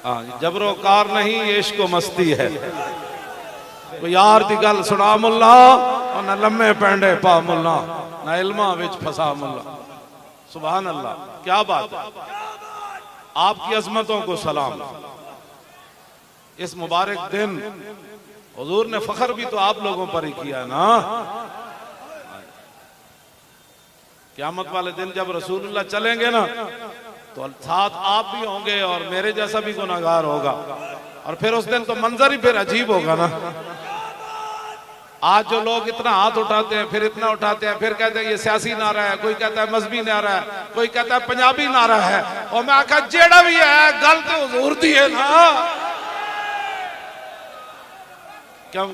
हाँ जबरो कार नहीं इश्क मस्ती है। कोई यार दी गल सुना मुल्ला और न लम्मे पेंडे पा मुल्ला न इल्मा विच फसा मुल्ला। सुभान अल्लाह, क्या बात है। आपकी अजमतों को सलाम। इस मुबारक दिन हुजूर ने फख्र भी तो आप लोगों पर ही किया ना। क़यामत वाले दिन जब रसूलुल्लाह चलेंगे ना तो साथ आप भी होंगे और मेरे जैसा भी गुनाहगार होगा, और फिर उस दिन तो मंजर ही फिर अजीब होगा ना। आज जो लोग इतना हाथ उठाते हैं, फिर इतना उठाते हैं, फिर कहते हैं ये सियासी नारा है, कोई कहता है मजहबी नारा है, कोई कहता है पंजाबी नारा है, और मैं आखा जेड़ा भी है गल तो हुजूर दी है ना। क्यों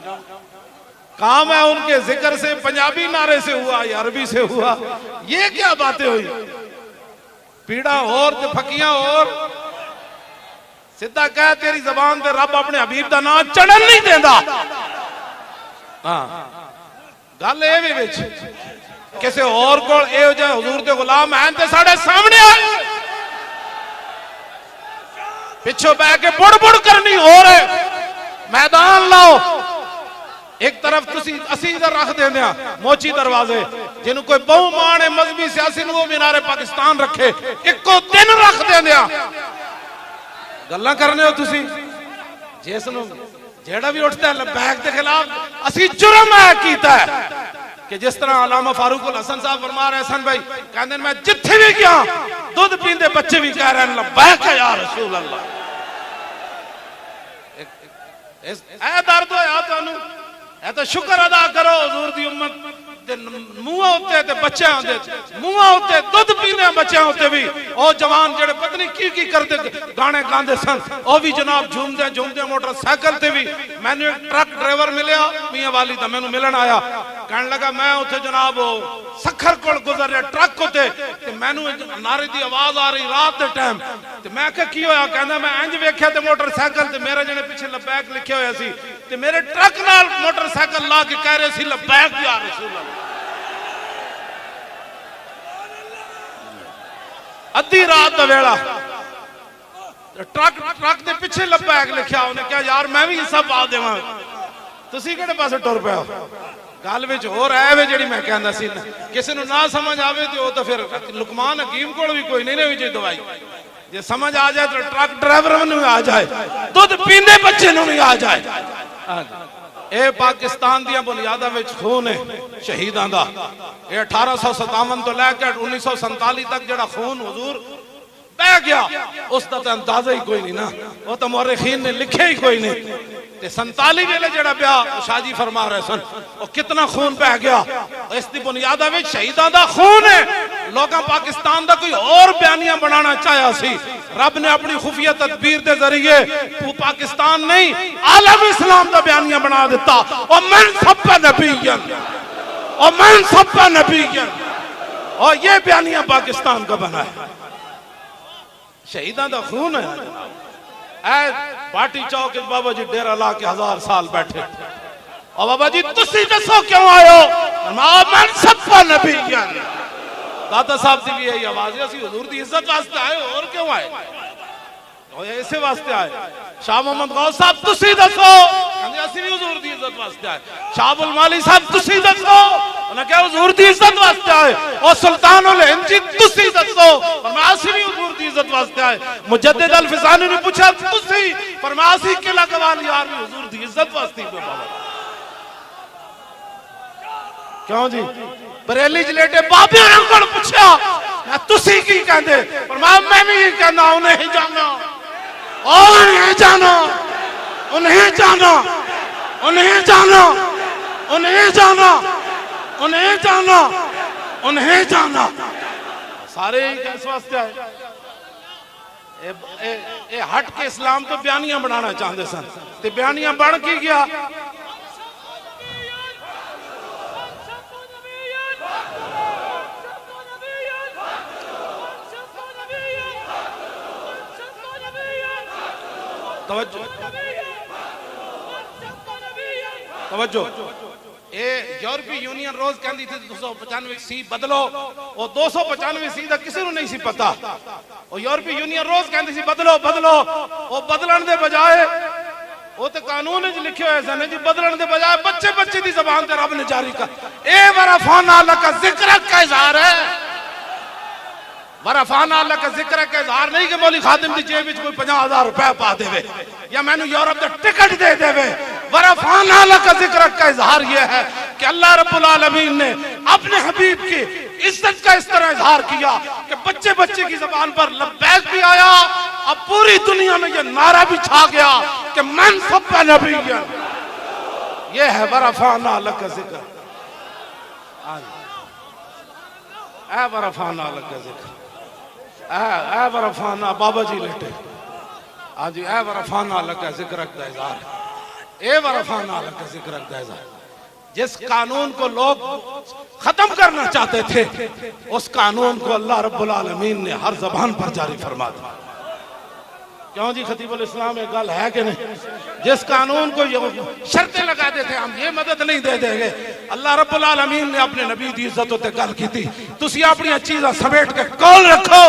काम है उनके जिक्र से पंजाबी नारे से हुआ या अरबी से हुआ, ये क्या बातें हुई। पीड़ा और ते फकियां और सीधा कह तेरी जबान ते रब अपने हबीब दा नाम चढ़न नहीं देंदा। हाँ गल ये भी विच किसी और कोल इहो जिहा हुजूर दे गुलाम हैं ते साडे सामने आए, पिछों बह के बुड़ बुड़ करनी हो रहे। मैदान लाओ, एक तरफ तुसी असी इधर रख देंदे आ मोची दरवाजे, जिन्हों कोई बहु मान है मजहबी सियासी वो मीनारे पाकिस्तान रखे, इको दिन रख देंदे आ। गल्लां करने हो तुसी। जिसनों जेड़ा भी उठता है लब्बैक के खिलाफ असी जुर्म है कीता है कि जिस तरह अल्लामा फारूक उल हसन साहब फरमा रहे हसन भाई कहते मैं जिथे भी गया दूध पींदे बच्चे भी कह रहे हैं लब्बैक है या रसूल अल्लाह। ए दर्द होया तुहानू, ए तो शुक्र अदा करो हुजूर दी उम्मत दे मुंहां उत्ते ते बच्चें दे मुंहां उत्ते दुध पीने बच्चें उत्ते भी ओ जवान जेड़े पता नहीं की करते गाने गांदे सन, ओ भी जनाब झूमदे झूमदे मोटरसाइकिल ते भी। मैंने एक ट्रक ड्राइवर मिलया मियां वाली दा, मैनू मिलन आया, कहने लगा मैं उत्थे जनाब सखर कोल गुजर रहा ट्रक उत्ते ते मैनू नारे दी आवाज आ रही रात दे टाइम, ते मैं कहा की होया, कहंदा मैं इंज वेख्या ते मोटरसाइकिल ते मेरे जने पीछे लब्बैक लिखे होया सी ते मेरे ट्रक नाल मोटरसाइकिल ला के कह रहे सी लब्बैक या रसूल अल्लाह। अद्धी रात का वेला ट्रक के पिछे लब्बैक लिखा, उन्हें कहा यार मैं भी हिस्सा पा देवां, तुसी किहड़े पासे टुर पे हो। गल विच हो रहा है जी मैं कहना सी किसी को ना समझ आवे तो फिर लुकमान हकीम को भी कोई नहीं लेनी चाहिए दवाई, जे समझ आ जाए तो ट्रक ड्राइवर में आ जाए, दुध पींदे बच्चे नूं भी आ जाए। ए पाकिस्तान दियां बुनियादां विच खून है शहीदां दा। ये 1857 तो लैके 1947 तक जड़ा खून हुजूर बह गया उसका तो अंदाजा ही कोई नहीं ना, वो तो मुअर्रिखीन ने लिखे ही कोई नहीं। 47 वेले जड़ा ब्याह शाहजी फरमा रहे सन वो कितना खून बह गया, इसकी बुनियादा में शहीदां दा खून है। लोग पाकिस्तान का कोई और बयानिया बनाना चाहा सी, रब ने अपनी खुफिया तदबीर के जरिए पाकिस्तान नहीं आलम इस्लाम का बयानिया बना दिता। और मन सब्बा नबीयन और मन सब्बा नबीयन, और ये बयानिया पाकिस्तान का बना है। शहीदां दा खून है। ऐ पार्टी चौक बाबा जी डेरा ला के 1000 साल बैठे, और बाबा जी तुसी दसो क्यों आयो, मन सब्बा नबीयन। दादा साहब की भी यही आवाज है, असि हुजूर दी इज्जत वास्ते आए और क्यों आए, ऐसे वास्ते आए। शाह मोहम्मद गौस साहब तुसी दसो, कहंदे असि भी हुजूर दी इज्जत वास्ते आए। शाह अब्दुल माली साहब तुसी दसो, उन्हें कहा हुजूर दी इज्जत वास्ते आए। और सुल्तान उल हिंद जी तुसी दसो, फरमाया असि भी हुजूर दी इज्जत वास्ते आए। मुजद्दिद अल फिसानी ने पूछा तुसी, फरमाया असि किला कवाल यार भी हुजूर दी इज्जत वास्ते बाबा। क्यों जी बरेली जलेटे बाबे को पूछा तुसी की कहंदे, फरमाया मैं भी कहना उन्हें ही जाना, उन्हें जाना, उन्हें जाना, उन्हें जाना, उन्हें जाना, उन्हें जाना, उन्हें जाना। सारे ही किस वास्ते आए, ए हट के इस्लाम तो बयानिया बनाना चाहते सन, ते बयानिया बन की गया। तवज्जो यूरोपीय यूनियन रोज कहती थी 295C बदलो, और 295C का किसी को नहीं सी पता। और यूरोपीय यूनियन रोज कहती सी बदलो बदलो, वो बदलन दे बजाए वो तो कानून लिखे हुए सन जी बदलन के बजाय बच्चे बच्चे की जबान से रब ने जारी कर ए वरफाना अल्लाह का जिक्र का इजहार है। वरफाना अल्लाह का जिक्र का इजहार नहीं कि मौली खादिम की जेब कोई 50,000 रुपया पा देवे या मैनू यूरोप का टिकट दे देवे। वरफाना अल्लाह का जिक्र का इजहार यह है कि अल्लाह रब्बुल आलमीन ने अपने हबीब की इज्जत का इस तरह इजहार किया कि बच्चे बच्चे की जबान पर लब्बैक भी आया। अब पूरी दुनिया में यह नारा भी छा गया कि मन सब नबी ये है वरफाना अल्लाह का जिक्र। ऐ वरफाना अल्लाह का जिक्र ऐ वरफाना बाबा जी लेटे आज ऐ वरफाना अल्लाह का जिक्र का इजहार ए वरफाना अल्लाह का जिक्र का इजहार। जिस कानून को लोग खत्म करना चाहते थे उस कानून को अल्लाह रब्बुल आलमीन ने हर जबान पर जारी फरमा दिया। क्यों जी खतीबुल इस्लाम एक गल है कि नहीं? जिस कानून को शर्तें लगा देते हम ये मदद नहीं दे देंगे अल्लाह रब्बुल आलमीन ने अपने नबी की इज्जत उत्ते गल की थी तुसी अपनी चीज़ां समेट के कोल रखो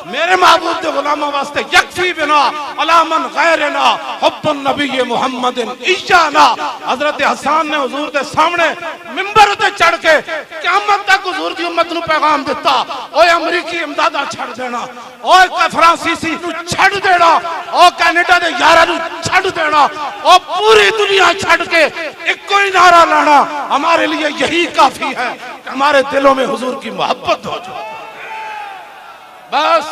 मेरे महबूब दे गुलामां वास्ते यकफी बिना अलामन गैरना हुब्बुन नबी मुहम्मदिन इशाना। हजरत हसन ने हुजूर के सामने मिंबर ते चढ़ के क़यामत तक हुजूर की उम्मत नूं पैगाम दिता ओए अमरीकी इमदादा छड़ देना ओए फ्रांसीसी नूं छड़ देना ओ कनाडा दे यारां नूं छड़ देना ओ पूरी दुनिया छड़ के एक कोई नारा लाना हमारे लिए यही काफी है कि हमारे दिलों में हुजूर की मोहब्बत हो जाए बस।